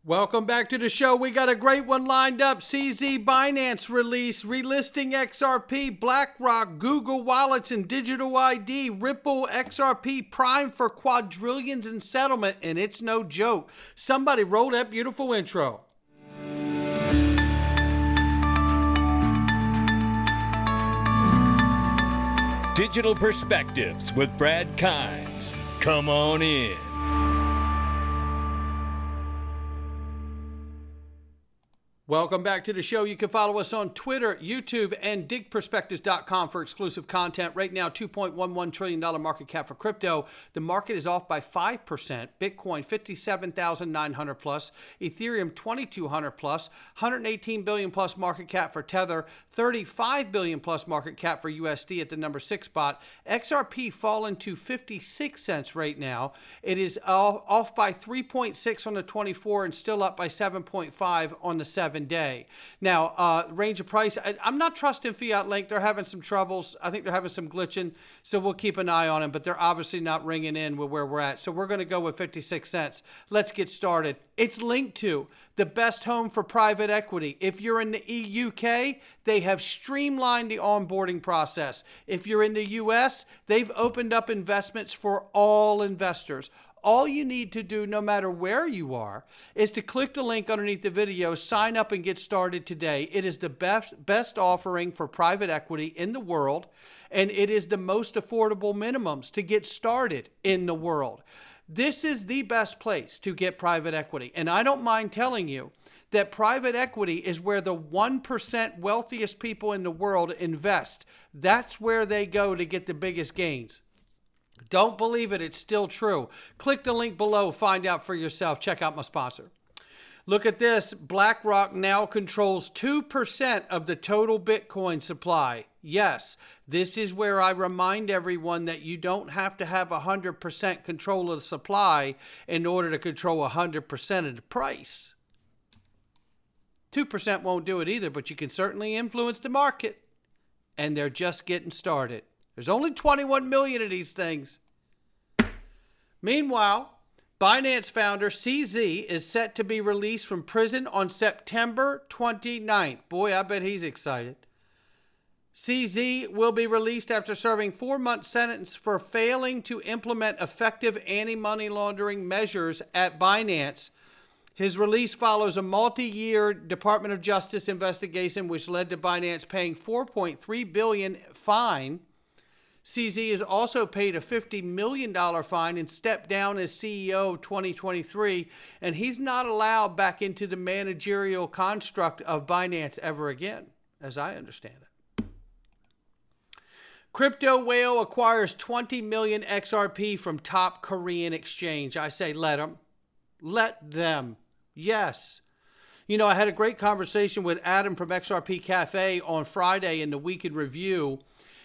Welcome back to the show. We got a great one lined up. CZ Binance release, Relisting XRP, Blackrock, Google Wallets and Digital ID, Ripple XRP Prime for Quadrillions in settlement, and it's no joke. Somebody roll that beautiful intro. Digital Perspectives with Brad Kimes. Come on in. Welcome back to the show. You can follow us on Twitter, YouTube, and digperspectives.com for exclusive content. Right now, $2.11 trillion market cap for crypto. The market is off by 5%. Bitcoin, 57,900 plus. Ethereum, 2,200 plus. 118 billion plus market cap for Tether. 35 billion plus market cap for USD at the number 6 spot. XRP fallen to 56 cents right now. It is off by 3.6 on the 24 and still up by 7.5 on the 7-day. Now, range of price, I'm not trusting Fiat Link. They're having some troubles. I think they're having some glitching, so we'll keep an eye on them, but they're obviously not ringing in with where we're at. So we're going to go with 56 cents. Let's get started. It's linked to the best home for private equity. If you're in the UK, they have streamlined the onboarding process. If you're in the US, they've opened up investments for all investors. All you need to do, no matter where you are, is to click the link underneath the video, sign up and get started today. It is the best offering for private equity in the world, and it is the most affordable minimums to get started in the world. This is the best place to get private equity, and I don't mind telling you that private equity is where the 1% wealthiest people in the world invest. That's where they go to get the biggest gains. Don't believe it, it's still true. Click the link below, find out for yourself. Check out my sponsor. Look at this. Blackrock now controls 2% of the total Bitcoin supply. Yes, this is where I remind everyone that you don't have to have 100% control of the supply in order to control 100% of the price. 2% won't do it either, but you can certainly influence the market. And they're just getting started. There's only 21 million of these things. Meanwhile, Binance founder CZ is set to be released from prison on September 29th. Boy, I bet he's excited. CZ will be released after serving 4-month sentence for failing to implement effective anti-money laundering measures at Binance. His release follows a multi-year Department of Justice investigation which led to Binance paying $4.3 billion fine. CZ is also paid a $50 million fine and stepped down as CEO of 2023, and he's not allowed back into the managerial construct of Binance ever again, as I understand it. Crypto whale acquires 20 million XRP from top Korean exchange. I say let them. Let them. Yes. You know, I had a great conversation with Adam from XRP Cafe on Friday in the Week in Review,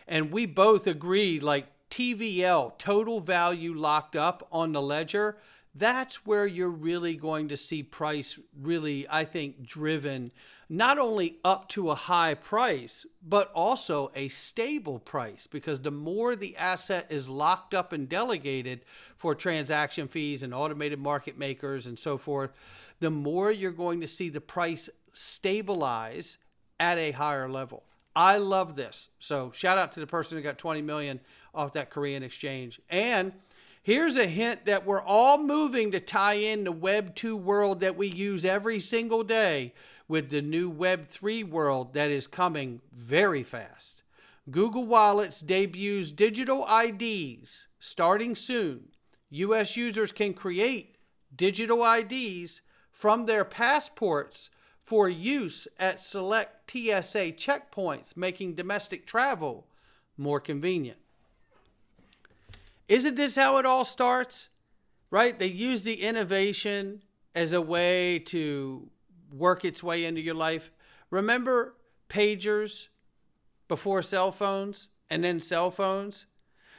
and we both agreed, like TVL, total value locked up on the ledger, that's where you're really going to see price really, I think, driven not only up to a high price, but also a stable price, because the more the asset is locked up and delegated for transaction fees and automated market makers and so forth, the more you're going to see the price stabilize at a higher level. I love this. So shout out to the person who got 20 million off that Korean exchange. And here's a hint that we're all moving to tie in the Web 2 world that we use every single day with the new Web 3 world that is coming very fast. Google Wallets debuts digital IDs starting soon. US users can create digital IDs from their passports for use at select TSA checkpoints, making domestic travel more convenient. Isn't this how it all starts? Right? They use the innovation as a way to work its way into your life. Remember pagers before cell phones and then cell phones?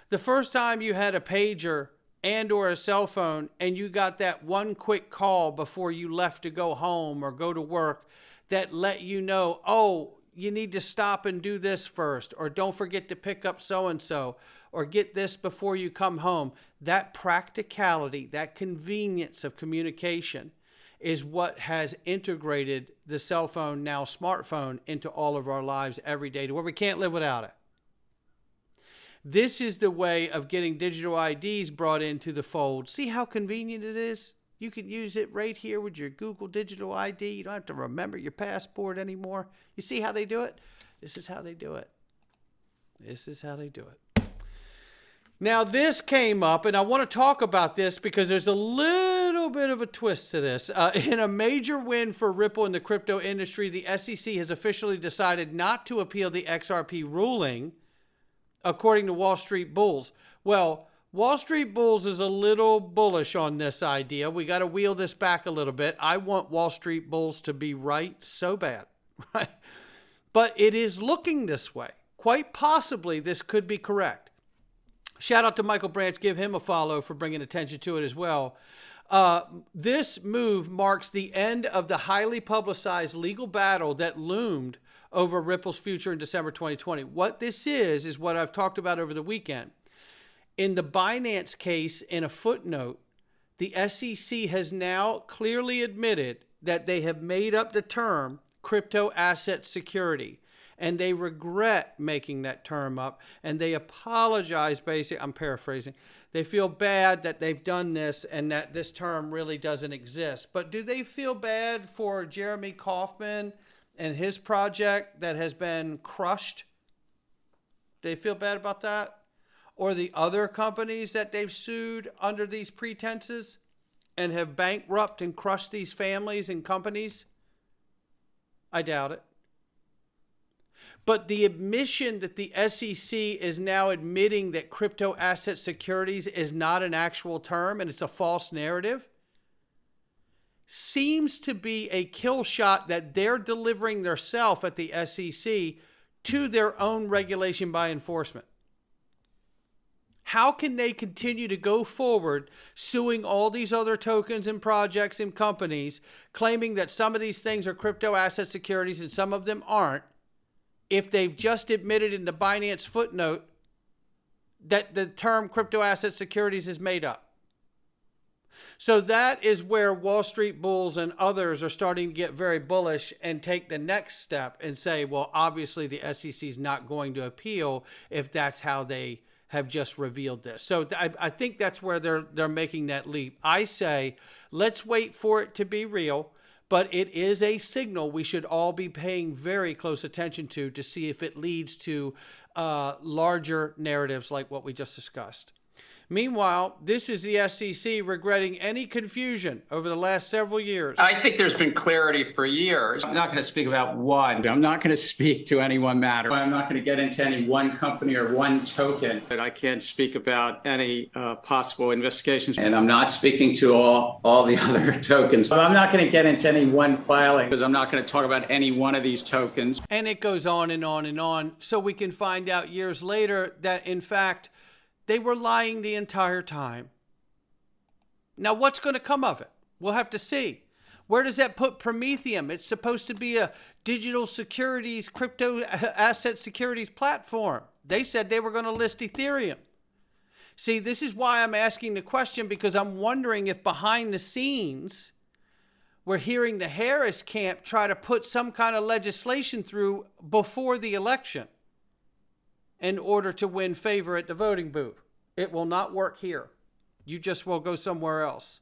The first time you had a pager and or a cell phone and you got that one quick call before you left to go home or go to work that let you know, oh, you need to stop and do this first, or don't forget to pick up so-and-so, or get this before you come home. That practicality, that convenience of communication is what has integrated the cell phone, now smartphone, into all of our lives every day to where we can't live without it. This is the way of getting digital IDs brought into the fold. See how convenient it is? You can use it right here with your Google Digital ID. You don't have to remember your passport anymore. You see how they do it? This is how they do it. This is how they do it. Now, this came up, and I want to talk about this because there's a little bit of a twist to this. In a major win for Ripple in the crypto industry, the SEC has officially decided not to appeal the XRP ruling, according to Wall Street Bulls. Well, Wall Street Bulls is a little bullish on this idea. We got to wheel this back a little bit. I want Wall Street Bulls to be right so bad, right? But it is looking this way. Quite possibly, this could be correct. Shout out to Michael Branch. Give him a follow for bringing attention to it as well. This move marks the end of the highly publicized legal battle that loomed over Ripple's future in December 2020. What this is what I've talked about over the weekend. In the Binance case, in a footnote, the SEC has now clearly admitted that they have made up the term crypto asset security. And they regret making that term up. And they apologize, basically, I'm paraphrasing. They feel bad that they've done this and that this term really doesn't exist. But do they feel bad for Jeremy Kauffman and his project that has been crushed? Do they feel bad about that? Or the other companies that they've sued under these pretenses and have bankrupted and crushed these families and companies? I doubt it. But the admission that the SEC is now admitting that crypto asset securities is not an actual term and it's a false narrative seems to be a kill shot that they're delivering themselves at the SEC to their own regulation by enforcement. How can they continue to go forward suing all these other tokens and projects and companies, claiming that some of these things are crypto asset securities and some of them aren't, if they've just admitted in the Binance footnote that the term crypto asset securities is made up? So that is where Wall Street Bulls and others are starting to get very bullish and take the next step and say, well, obviously the SEC is not going to appeal if that's how they have just revealed this. So I think that's where they're making that leap. I say, let's wait for it to be real, but it is a signal we should all be paying very close attention to see if it leads to larger narratives like what we just discussed. Meanwhile, this is the SEC regretting any confusion over the last several years. I think there's been clarity for years. I'm not going to speak about one. I'm not going to speak to any one matter. I'm not going to get into any one company or one token. But I can't speak about any possible investigations. And I'm not speaking to all the other tokens. But I'm not going to get into any one filing because I'm not going to talk about any one of these tokens. And it goes on and on and on. So we can find out years later that, in fact, they were lying the entire time. Now, what's going to come of it? We'll have to see. Where does that put Prometheum? It's supposed to be a digital securities, crypto asset securities platform. They said they were going to list Ethereum. See, this is why I'm asking the question, because I'm wondering if behind the scenes, we're hearing the Harris camp try to put some kind of legislation through before the election in order to win favor at the voting booth. It will not work here. You just will go somewhere else.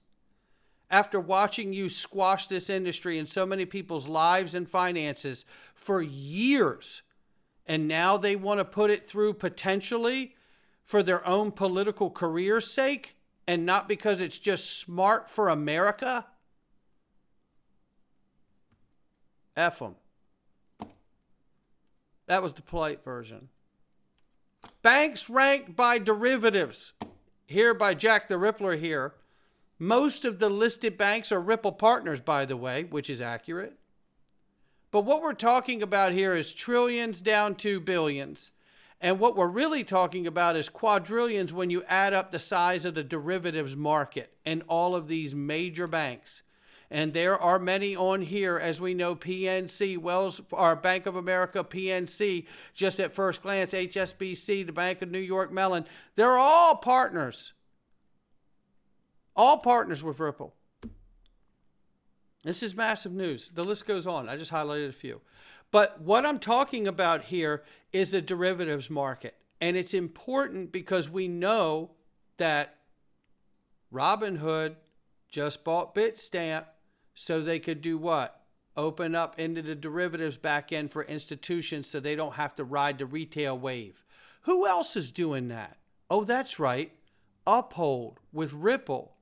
After watching you squash this industry and so many people's lives and finances for years, and now they want to put it through potentially for their own political career's sake and not because it's just smart for America? F them. That was the polite version. Banks ranked by derivatives. Here by Jack the Rippler here. Most of the listed banks are Ripple partners, by the way, which is accurate. But what we're talking about here is trillions down to billions. And what we're really talking about is quadrillions when you add up the size of the derivatives market and all of these major banks. And there are many on here, as we know, PNC, Bank of America, PNC, just at first glance, HSBC, the Bank of New York Mellon. They're all partners. All partners with Ripple. This is massive news. The list goes on. I just highlighted a few. But what I'm talking about here is a derivatives market. And it's important because we know that Robinhood just bought Bitstamp so they could do what? Open up into the derivatives back end for institutions so they don't have to ride the retail wave. Who else is doing that? Oh, that's right. Uphold with Ripple.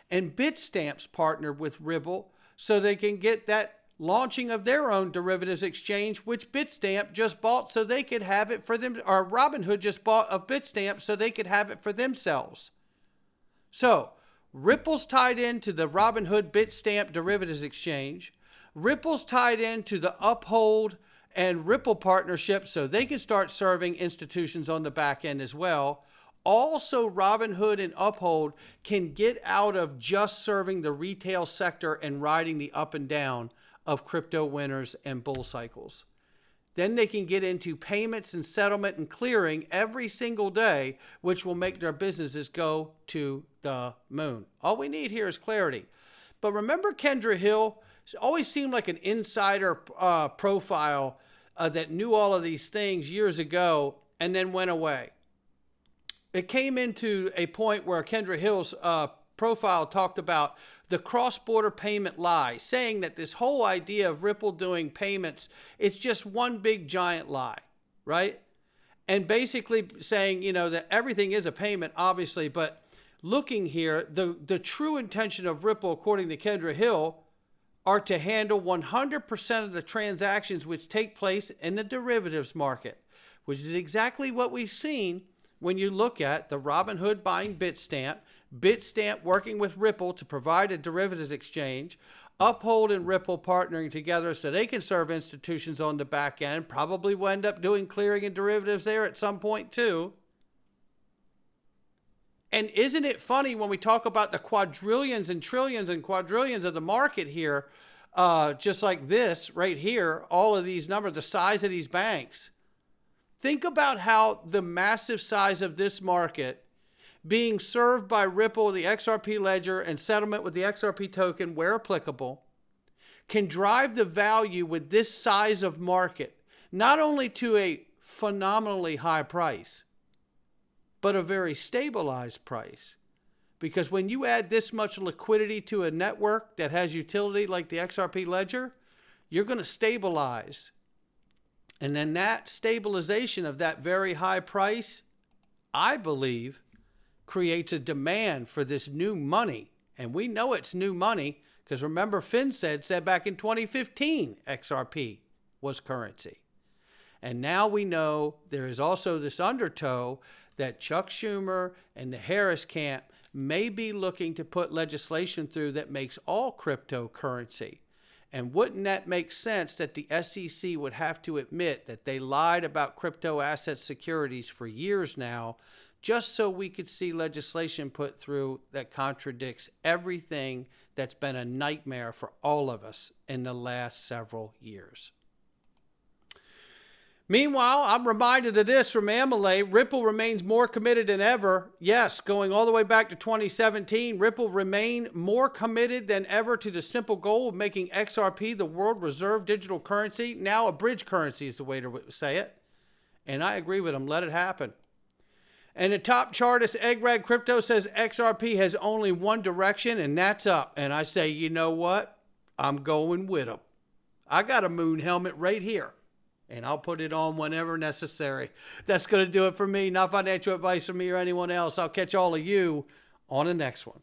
And Bitstamp's partnered with Ripple so they can get that launching of their own derivatives exchange, which Bitstamp just bought so they could have it for them, or Robinhood just bought of Bitstamp so they could have it for themselves. So Ripple's tied into the Robinhood Bitstamp derivatives exchange. Ripple's tied into the Uphold and Ripple partnership so they can start serving institutions on the back end as well. Also, Robinhood and Uphold can get out of just serving the retail sector and riding the up and down of crypto winners and bull cycles. Then they can get into payments and settlement and clearing every single day, which will make their businesses go to the moon. All we need here is clarity. But remember Kendra Hill? She always seemed like an insider profile that knew all of these things years ago and then went away. It came into a point where Kendra Hill's profile talked about the cross-border payment lie, saying that this whole idea of Ripple doing payments, it's just one big giant lie, right? And basically saying, you know, that everything is a payment, obviously, but looking here, the true intention of Ripple, according to Kendra Hill, are to handle 100% of the transactions which take place in the derivatives market, which is exactly what we've seen when you look at the Robinhood buying Bitstamp, Bitstamp working with Ripple to provide a derivatives exchange, Uphold and Ripple partnering together so they can serve institutions on the back end, probably will end up doing clearing and derivatives there at some point too. And isn't it funny when we talk about the quadrillions and trillions and quadrillions of the market here, just like this right here, all of these numbers, the size of these banks. Think about how the massive size of this market being served by Ripple, the XRP ledger, and settlement with the XRP token where applicable, can drive the value with this size of market, not only to a phenomenally high price, but a very stabilized price. Because when you add this much liquidity to a network that has utility like the XRP ledger, you're going to stabilize. And then that stabilization of that very high price, I believe, creates a demand for this new money. And we know it's new money because remember FinCEN said back in 2015 XRP was currency. And now we know there is also this undertow that Chuck Schumer and the Harris camp may be looking to put legislation through that makes all cryptocurrency. And wouldn't that make sense that the SEC would have to admit that they lied about crypto asset securities for years now, just so we could see legislation put through that contradicts everything that's been a nightmare for all of us in the last several years. Meanwhile, I'm reminded of this from Amelie. Ripple remains more committed than ever. Yes, going all the way back to 2017, Ripple remained more committed than ever to the simple goal of making XRP the world reserve digital currency. Now a bridge currency is the way to say it. And I agree with them. Let it happen. And the top chartist, Eggrag Crypto, says XRP has only one direction, and that's up. And I say, you know what? I'm going with them. I got a moon helmet right here. And I'll put it on whenever necessary. That's going to do it for me. Not financial advice from me or anyone else. I'll catch all of you on the next one.